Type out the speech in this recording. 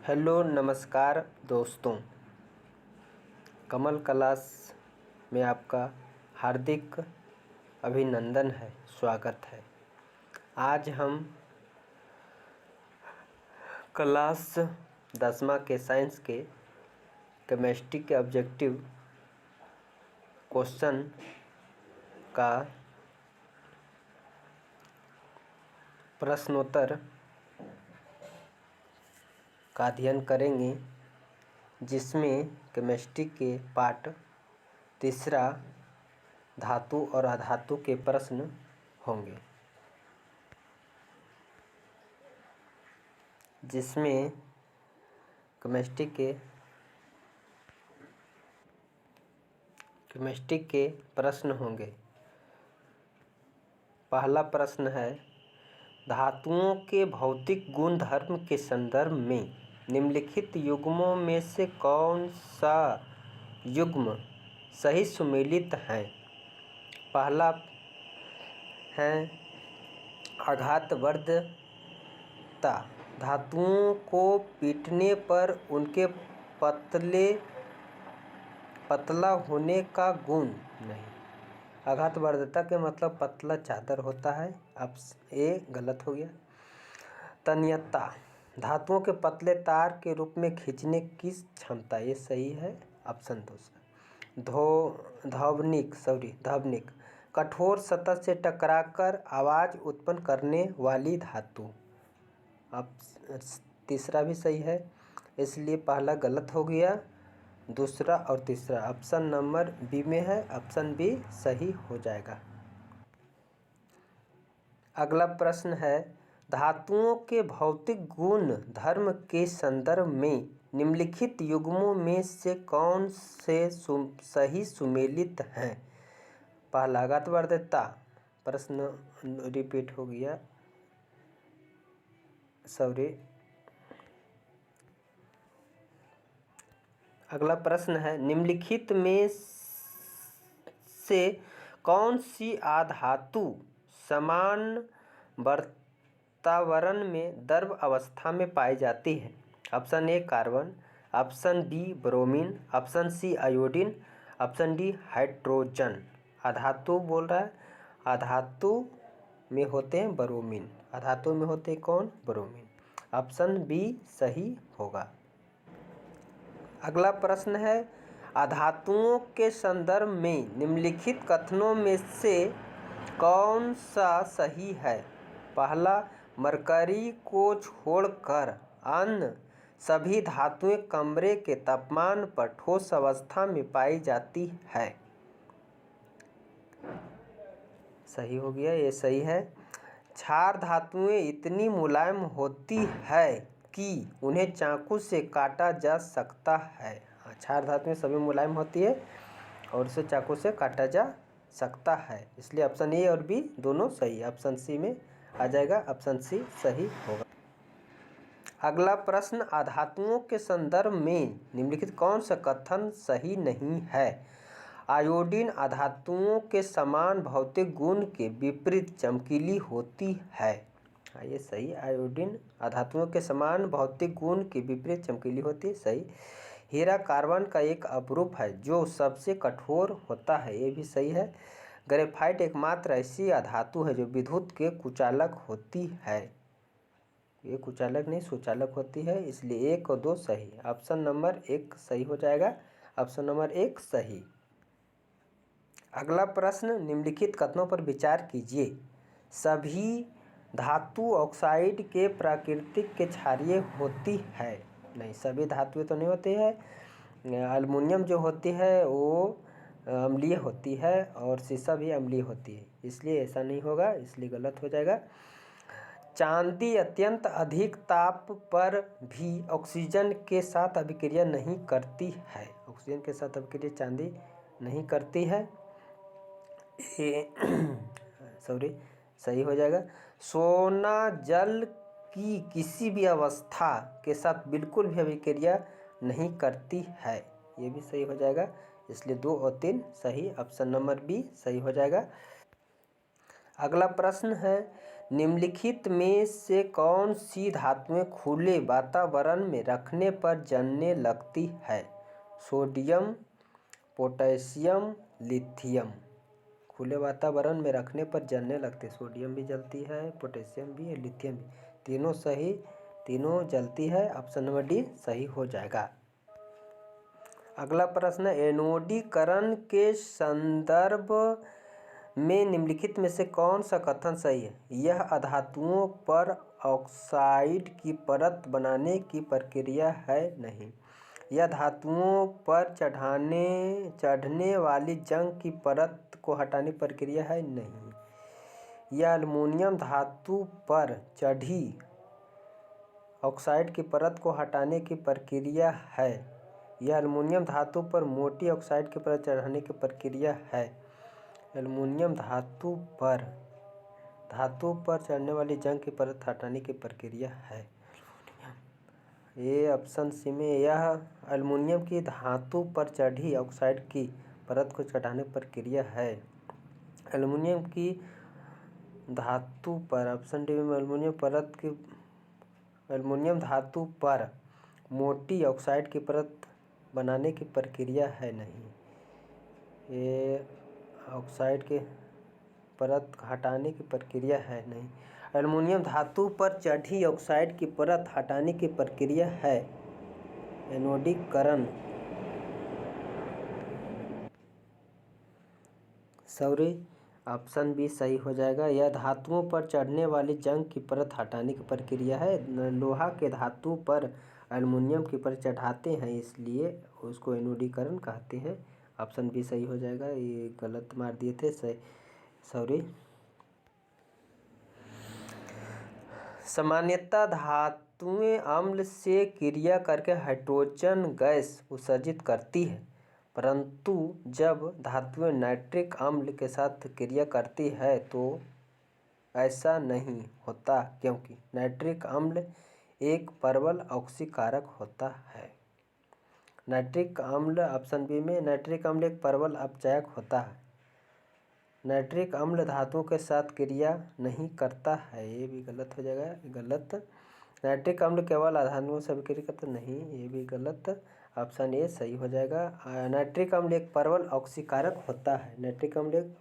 Hello नमस्कार दोस्तों, कमल class में आपका हार्दिक अभिनंदन है, स्वागत है। आज हम क्लास 10वीं के साइंस के केमिस्ट्री के ऑब्जेक्टिव क्वेश्चन का प्रश्नोत्तर का अध्ययन करेंगे, जिसमें केमिस्ट्री के पार्ट तीसरा धातु और अधातु के प्रश्न होंगे, जिसमें केमिस्ट्री के प्रश्न होंगे। पहला प्रश्न है, धातुओं के भौतिक गुण धर्म के संदर्भ में निम्नलिखित युग्मों में से कौन सा युग्म सही सुमेलित है। पहला है आघातवर्धकता, धातुओं को पीटने पर उनके पतला होने का गुण नहीं। आघातवर्धकता के मतलब पतला चादर होता है। अब ये गलत हो गया। तन्यता, धातुओं के पतले तार के रूप में खींचने की क्षमता, ये सही है, ऑप्शन दूसरा। ध्वनिक, कठोर सतह से टकराकर आवाज़ उत्पन्न करने वाली धातु, अब तीसरा भी सही है, इसलिए पहला गलत हो गया, दूसरा और तीसरा ऑप्शन नंबर बी में है, ऑप्शन बी सही हो जाएगा। अगला प्रश्न है, धातुओं के भौतिक गुण धर्म के संदर्भ में निम्नलिखित युग्मों में से कौन से सही सुमेलित हैं। पहला आघातवर्धकता, प्रश्न रिपीट हो गया, सॉरी। अगला प्रश्न है, निम्नलिखित में से कौन सी आधातु समान वातावरण में द्रव अवस्था में पाई जाती है। Option A carbon, option B bromine, option C iodine, option D hydrogen. आधातु बोल रहा है, आधातु में होते हैं ब्रोमीन, आधातु में होते हैं कौन, ब्रोमीन, ऑप्शन बी सही होगा। अगला प्रश्न है, आधातुओं के संदर्भ में निम्नलिखित कथनों में से कौन सा सही है। पहला, मरकरी को छोड़कर अन्य सभी धातुएं कमरे के तापमान पर ठोस अवस्था में पाई जाती है, सही हो गया, ये सही है। क्षार धातुएं इतनी मुलायम होती है कि उन्हें चाकू से काटा जा सकता है। क्षार धातुएं सभी मुलायम होती है और उसे चाकू से काटा जा सकता है, इसलिए ऑप्शन ए और बी दोनों सही, ऑप्शन सी में आ जाएगा, ऑप्शन सी सही होगा। अगला प्रश्न, आधातुओं के संदर्भ में निम्नलिखित कौन सा कथन सही नहीं है। आयोडीन आधातुओं के समान भौतिक गुण के विपरीत चमकीली होती है, ये सही, आयोडीन आधातुओं के समान भौतिक गुण के विपरीत चमकीली होती है, सही। हीरा कार्बन का एक अपरूप है जो सबसे कठोर होता है, ये भी सही है। ग्रेफाइट एकमात्र ऐसी धातु है जो विद्युत के कुचालक होती है, ये कुचालक नहीं सुचालक होती है, इसलिए एक और दो सही, ऑप्शन नंबर एक सही हो जाएगा, ऑप्शन नंबर एक सही। अगला प्रश्न, निम्नलिखित कथनों पर विचार कीजिए। सभी धातु ऑक्साइड के प्राकृतिक के क्षारीय होती है, नहीं, सभी धातुएं तो नहीं होती है। एल्युमिनियम जो होती है वो अम्लीय होती है और सीसा भी अम्लीय होती है, इसलिए ऐसा नहीं होगा, इसलिए गलत हो जाएगा। चांदी अत्यंत अधिक ताप पर भी ऑक्सीजन के साथ अभिक्रिया नहीं करती है, ऑक्सीजन के साथ अभिक्रिया चांदी नहीं करती है, सॉरी, सही हो जाएगा। सोना जल की किसी भी अवस्था के साथ बिल्कुल भी अभिक्रिया नहीं करती है, ये भी सही हो जाएगा, इसलिए 2 और 3 सही, ऑप्शन नंबर बी सही हो जाएगा। अगला प्रश्न है, निम्नलिखित में से कौन सी धातुएं खुले वातावरण में रखने पर जलने लगती है? Sodium, potassium, lithium. खुले वातावरण में रखने पर जलने लगती है। सोडियम भी जलती है, पोटेशियम भी और लिथियम भी। तीनों सही, तीनों जलती है। ऑप्शन नंबर डी सही हो जाएगा। अगला प्रश्न, एनोडीकरण के संदर्भ में निम्नलिखित में से कौन सा कथन सही है? यह अधातुओं पर ऑक्साइड की परत बनाने की प्रक्रिया है नहीं। यह धातुओं पर चढ़ने वाली जंग की परत को हटाने की प्रक्रिया है नहीं। यह एल्युमिनियम धातु पर चढ़ी ऑक्साइड की परत को हटाने की प्रक्रिया है। यह एल्युमिनियम धातु पर मोटी ऑक्साइड की परत चढ़ाने की प्रक्रिया है। एल्युमिनियम धातु पर चढ़ने वाली जंग की परत हटाने की प्रक्रिया है। ये ऑप्शन सी में यह एल्युमिनियम की धातु पर चढ़ी ऑक्साइड की परत को चढ़ाने की प्रक्रिया है। एल्युमिनियम की धातु पर, ऑप्शन डी में एल्युमिनियम धातु पर मोटी ऑक्साइड की परत बनाने की प्रक्रिया है नहीं। ये ऑक्साइड की परत हटाने की प्रक्रिया है नहीं। एल्युमिनियम धातु पर चढ़ी ऑक्साइड की परत हटाने की प्रक्रिया है एनोडीकरण। सॉरी, ऑप्शन बी सही हो जाएगा। यह धातुओं पर चढ़ने वाली जंग की परत हटाने की प्रक्रिया है। लोहा के धातु पर एल्युमिनियम की परत चढ़ाते हैं, इसलिए उसको एनोडीकरण कहते हैं। ऑप्शन बी सही हो जाएगा। ये गलत मार दिए थे, सॉरी। सामान्यतः धातुएं अम्ल से क्रिया करके हाइड्रोजन गैस उत्सर्जित करती है, परंतु जब धातुएं नाइट्रिक अम्ल के साथ क्रिया करती है तो ऐसा नहीं होता, क्योंकि नाइट्रिक अम्ल एक प्रबल ऑक्सीकारक होता है। नाइट्रिक अम्ल, ऑप्शन बी में नाइट्रिक अम्ल एक प्रबल अपचायक होता है। नाइट्रिक अम्ल धातुओं के साथ क्रिया नहीं करता है, ये भी गलत हो जाएगा, गलत। नाइट्रिक अम्ल केवल धातुओं से क्रिया करता नहीं, ये भी गलत। ऑप्शन ए सही हो जाएगा। नाइट्रिक अम्ल एक प्रबल ऑक्सीकारक होता है। नाइट्रिक अम्ल एक